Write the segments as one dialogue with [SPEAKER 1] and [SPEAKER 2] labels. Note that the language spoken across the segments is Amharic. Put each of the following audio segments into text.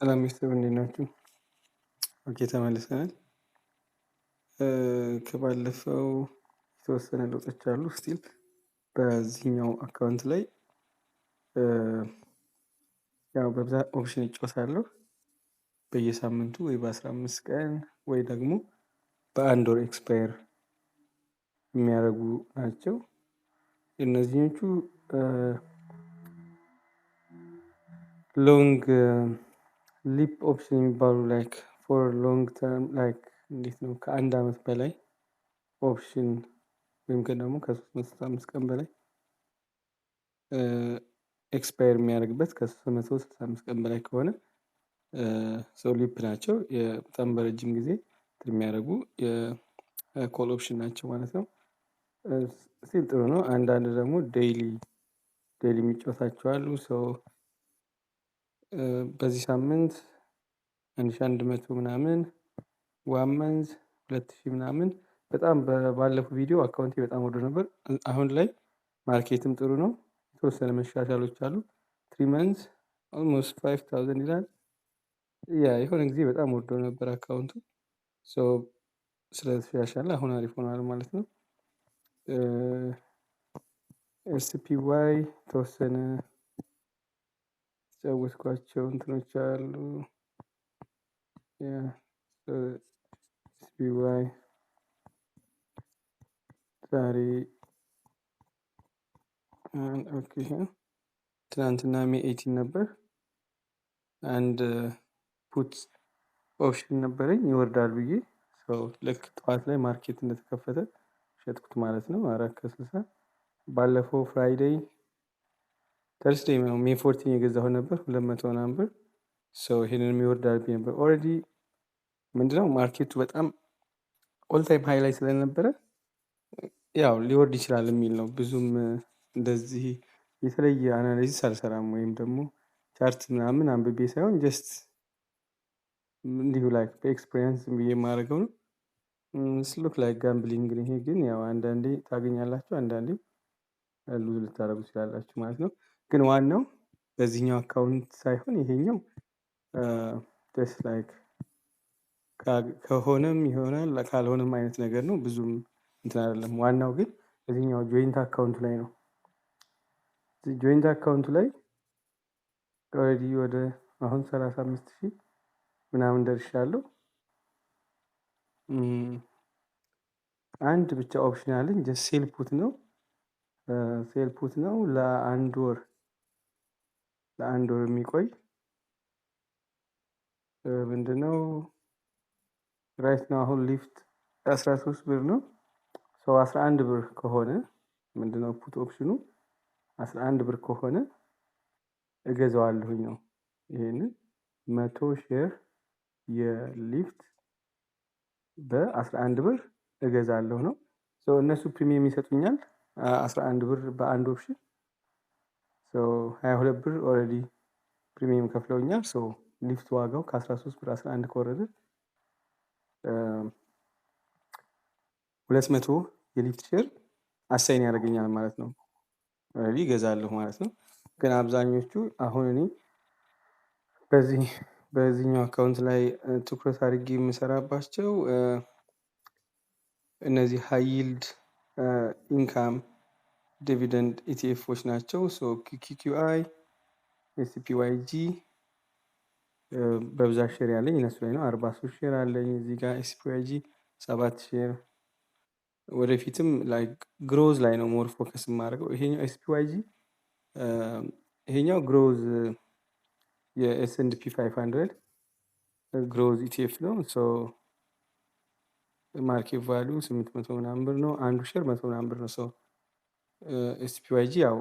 [SPEAKER 1] ሰላም ቤተሰብ እንዴት ናችሁ? ኦኬ ተመልሰናል። ከባለፈው የተወሰነ ለውጦች አሉ። ስቲል በዚህኛው አካውንት ላይ ያው በብዛት ኦፕሽን እጫወታለሁ። በየሳምንቱ ወይ በ15 ቀን ወይ ደግሞ በአንድ ወር ኤክስፓየር የሚያደርጉ ናቸው። እነዚህኞቹ ሎንግ ሊፕ ኦፕሽን የሚባሉ ላይክ ፎር ሎንግ ተርም ላይክ እንዴት ነው ከአንድ አመት በላይ ኦፕሽን ወይም ደግሞ ከ365 ቀን በላይ ኤክስፓየር የሚያደርግበት ከ365 ቀን በላይ ከሆነ ሰው ሊፕ ናቸው። በጣም በረጅም ጊዜ የሚያደርጉ የኮል ኦፕሽን ናቸው ማለት ነው። ስቲል ጥሩ ነው። አንዳንድ ደግሞ ዴይሊ የሚጫወታቸው አሉ። በዚህ ሳምንት 1100 ምናምን ዋን መንዝ 2000 ምናምን በጣም ባለፈው ቪዲዮ አካውንቴ በጣም ወዶ ነበር። አሁን ላይ ማርኬትም ጥሩ ነው። የተወሰነ መሻሻሎች አሉ። 3 መንዝ ኦልሞስት 5000 ይላል። ያ የሆነ ጊዜ በጣም ወዶ ነበር አካውንቱ ስለተሻሻለ አሁን አሪፍ ሆኗል ማለት ነው። ኤስፒዋይ ተወሰነ የተጫወትኳቸው እንትኖች አሉ። ኤስፒዋይ ዛሬ ኦኬ ትናንትና ሜይ 18 ነበር። አንድ ፑት ኦፕሽን ነበረኝ ይወርዳል ብዬ ልክ ጠዋት ላይ ማርኬት እንደተከፈተ ሸጥኩት ማለት ነው። 4 ከ60 ባለፈው ፍራይዴይ ተርስዴይ ነው ሜይ 14 የገዛሁት ነበር 200 ምናምን ብር። ይሄንንም ይወርዳል ብዬ ነበር። ኦልሬዲ ምንድነው ማርኬቱ በጣም ኦል ታይም ሃይ ላይ ስለነበረ ያው ሊወርድ ይችላል የሚል ነው። ብዙም እንደዚህ የተለየ አናሊሲስ አልሰራም ወይም ደግሞ ቻርት ምናምን አንብቤ ሳይሆን ጀስት እንዲሁ ላይክ በኤክስፒሪየንስ ብዬ የማደርገው ነው። ሉክ ላይክ ጋምብሊንግ ይሄ ግን ያው አንዳንዴ ታገኛላችሁ አንዳንዴ ሉዝ ልታደርጉ ትችላላችሁ ማለት ነው። ግን ዋናው በዚህኛው አካውንት ሳይሆን ይሄኛው ጀስት ላይክ ከሆነም ይሆናል ካልሆነም አይነት ነገር ነው። ብዙም እንትን አይደለም። ዋናው ግን እዚህኛው ጆይንት አካውንት ላይ ነው። ጆይንት አካውንቱ ላይ ኦልሬዲ ወደ አሁን 35,000 ምናምን ደርሻለሁ። አንድ ብቻ ኦፕሽን አለኝ ጀስት ሴል ፑት ነው ለአንድ ወር የሚቆይ ምንድነው ራይት ነው። አሁን ሊፍት 13 ብር ነው። 11 ብር ከሆነ ምንድነው ፑት ኦፕሽኑ 11 ብር ከሆነ እገዛዋለሁኝ ነው። ይሄንን 100 ሼር የሊፍት በ11 ብር እገዛለሁ ነው። እነሱ ፕሪሚየም ይሰጡኛል 11 ብር በአንድ ኦፕሽን 22 ብር ኦልሬዲ ፕሪሚየም ከፍለውኛል። ሊፍት ዋጋው ከ13 ብር 11 ከወረደ 200 የሊፍት ሼር አሳይን ያደርገኛል ማለት ነው። ኦልሬዲ እገዛለሁ ማለት ነው። ግን አብዛኞቹ አሁን እኔ በዚህኛው አካውንት ላይ ትኩረት አድርጌ የምሰራባቸው እነዚህ ሃይ ይልድ ኢንካም ዲቪደንድ ኢቲኤፎች ናቸው። ኪኪአይ ኤስፒዋይጂ በብዛት ሼር ያለኝ እነሱ ላይ ነው። 43 ሼር አለኝ እዚህ ጋር ኤስፒዋይጂ 7 ሼር። ወደፊትም ላይክ ግሮዝ ላይ ነው ሞር ፎከስ የማደርገው። ይሄኛው ኤስፒዋይጂ ይሄኛው ግሮዝ የኤስኤንፒ 500 ግሮዝ ኢቲኤፍ ነው። ማርኬት ቫሉ 800 ምናምን ብር ነው። አንዱ ሼር 100 ምናምን ብር ነው። ኤስፒዋይጂ ያው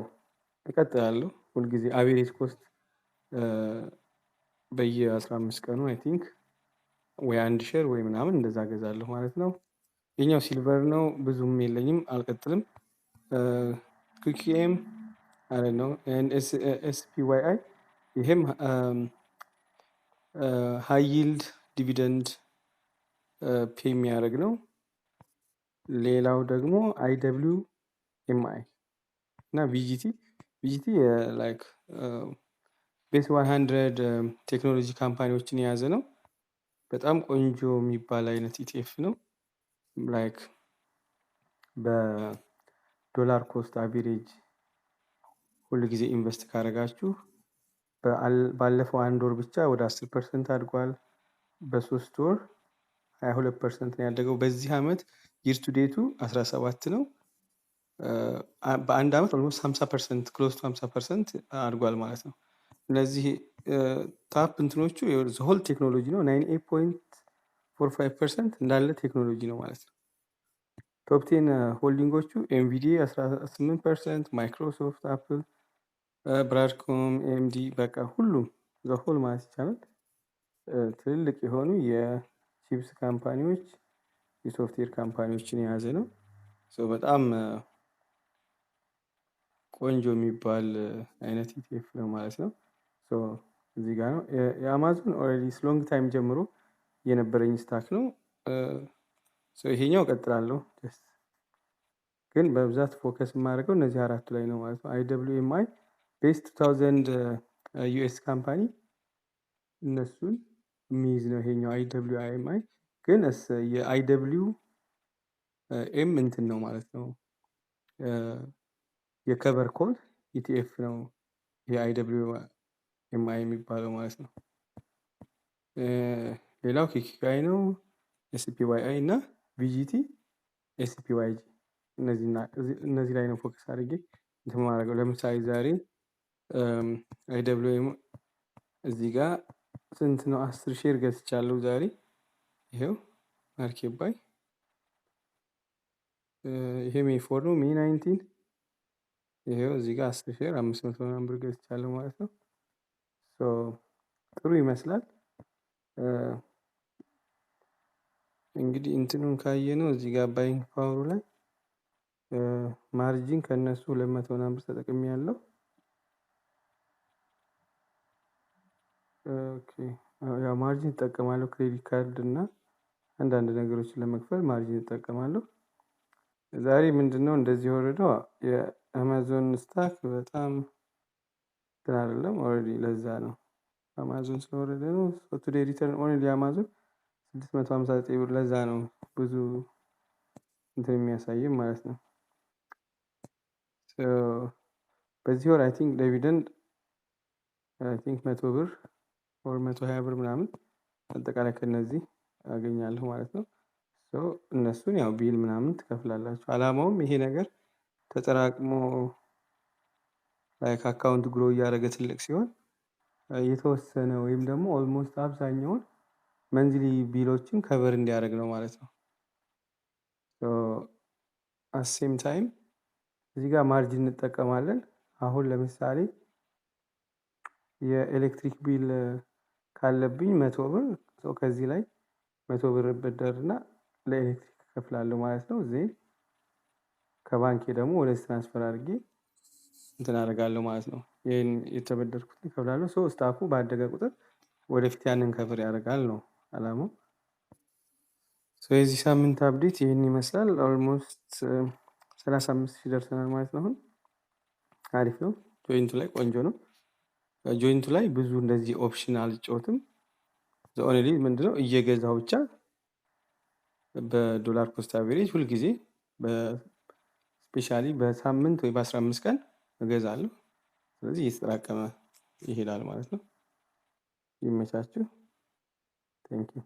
[SPEAKER 1] እቀጥላለሁ ሁልጊዜ አቬሬጅ ኮስት በየ15 ቀኑ አይ ቲንክ ወይ አንድ ሼር ወይ ምናምን እንደዛ ገዛለሁ ማለት ነው። የኛው ሲልቨር ነው ብዙም የለኝም አልቀጥልም። ኩኪኤም አለ ነው ኤስፒዋይአይ ይሄም ሃይ ይልድ ዲቪደንድ ፔይ የሚያደርግ ነው። ሌላው ደግሞ አይደብሊው ኤምአይ እና ቪጂቲ ላይክ ቤስት 100 ቴክኖሎጂ ካምፓኒዎችን የያዘ ነው። በጣም ቆንጆ የሚባል አይነት ኢቲኤፍ ነው። ላይክ በዶላር ኮስት አቬሬጅ ሁል ጊዜ ኢንቨስት ካደረጋችሁ ባለፈው 1 ወር ብቻ ወደ 10% አድጓል። በ3 ወር 22% ነው ያደገው። በዚህ ዓመት ይር ቱ ዴቱ 17 ነው። በአንድ ዓመት ኦልሞስት 50% ክሎዝ ቱ 50% አድጓል ማለት ነው። እነዚህ ታፕ እንትኖቹ ሆል ቴክኖሎጂ ነው። 98.45% እንዳለ ቴክኖሎጂ ነው ማለት ነው። ቶፕ 10 ሆልዲንጎቹ ኤንቪዲያ 18%፣ ማይክሮሶፍት፣ አፕል፣ ብራድኮም፣ ኤምዲ በቃ ሁሉም ዘሆል ማለት ይቻላል ትልልቅ የሆኑ የቺፕስ ካምፓኒዎች የሶፍትዌር ካምፓኒዎችን የያዘ ነው። በጣም ቆንጆ የሚባል አይነት ኢቲኤፍ ነው ማለት ነው። እዚህ ጋር ነው የአማዞን ኦልሬዲ ሎንግ ታይም ጀምሮ የነበረኝ ስታክ ነው። ይሄኛው ቀጥላለሁ ግን በብዛት ፎከስ የማደርገው እነዚህ አራቱ ላይ ነው ማለት ነው። IWMI ቤስት 2000 ዩኤስ ካምፓኒ እነሱን የሚይዝ ነው ይሄኛው IWMI ግን የIW ኤም እንትን ነው ማለት ነው። የከቨር ኮድ ኢቲኤፍ ነው የIWMI የሚባለው ማለት ነው። ሌላው ኪኪጋይ ነው፣ SPYI እና VGT SPYG እነዚህ ላይ ነው ፎከስ አድርጌ እንትን ማድረገው። ለምሳሌ ዛሬ IWM እዚህ ጋር ስንት ነው 10 ሼር ገዝቻለሁ ዛሬ። ይሄው ማርኬት ባይ ይሄ ሜይ 4 ነው ሜይ 19 ይሄው እዚህ ጋር 10 ሼር 500 ምናምን ብር ገዝቻለሁ ማለት ነው። ጥሩ ይመስላል። እንግዲህ እንትኑን ካየነው እዚህ ጋር ባይንግ ፓወሩ ላይ ማርጂን ከነሱ 200 ምናምን ብር ተጠቅሜያለሁ። ኦኬ ያው ማርጂን እጠቀማለሁ ክሬዲት ካርድ እና አንዳንድ ነገሮችን ለመክፈል ማርጂን እጠቀማለሁ። ዛሬ ምንድነው እንደዚህ የወረደው የአማዞን ስታክ በጣም እንትን አይደለም ኦልሬዲ ለዛ ነው አማዞን ስለወረደ ነው። ቱዴይ ሪተርን ኦንሊ አማዞን 659 ብር ለዛ ነው ብዙ እንትን የሚያሳይም ማለት ነው። በዚህ ወር አይ ቲንክ ዲቪደንድ 100 ብር ኦር 120 ብር ምናምን አጠቃላይ ከነዚህ አገኛለሁ ማለት ነው። እነሱን ያው ቢል ምናምን ትከፍላላችሁ። አላማውም ይሄ ነገር ተጠራቅሞ ላይክ አካውንት ግሮ እያደረገ ትልቅ ሲሆን የተወሰነ ወይም ደግሞ ኦልሞስት አብዛኛውን መንዝሊ ቢሎችን ከቨር እንዲያደርግ ነው ማለት ነው። አሴም ታይም እዚህ ጋር ማርጂን እንጠቀማለን። አሁን ለምሳሌ የኤሌክትሪክ ቢል ካለብኝ 100 ብር ከዚህ ላይ 100 ብር እበደርና ለኤሌክትሪክ እከፍላለሁ ማለት ነው። ዜን ከባንኬ ደግሞ ወደ ትራንስፈር አድርጌ እንትን አደርጋለሁ ማለት ነው። ይሄን የተበደርኩትን እከፍላለሁ። ስታኩ ባደገ ቁጥር ወደፊት ያንን ከቨር ያደርጋል ነው አላማው። የዚህ ሳምንት አፕዴት ይህን ይመስላል። ኦልሞስት 35,000 ደርሰናል ማለት ነው። አሁን አሪፍ ነው። ጆይንቱ ላይ ቆንጆ ነው። ጆይንቱ ላይ ብዙ እንደዚህ ኦፕሽን አልጫወትም። ኦንሊ ምንድነው እየገዛው ብቻ በዶላር ኮስት አቬሬጅ ሁልጊዜ በስፔሻሊ በሳምንት ወይ በ15 ቀን እገዛለሁ። ስለዚህ እየተጠራቀመ ይሄዳል ማለት ነው። ይመቻችሁ። ቴንክ ዩ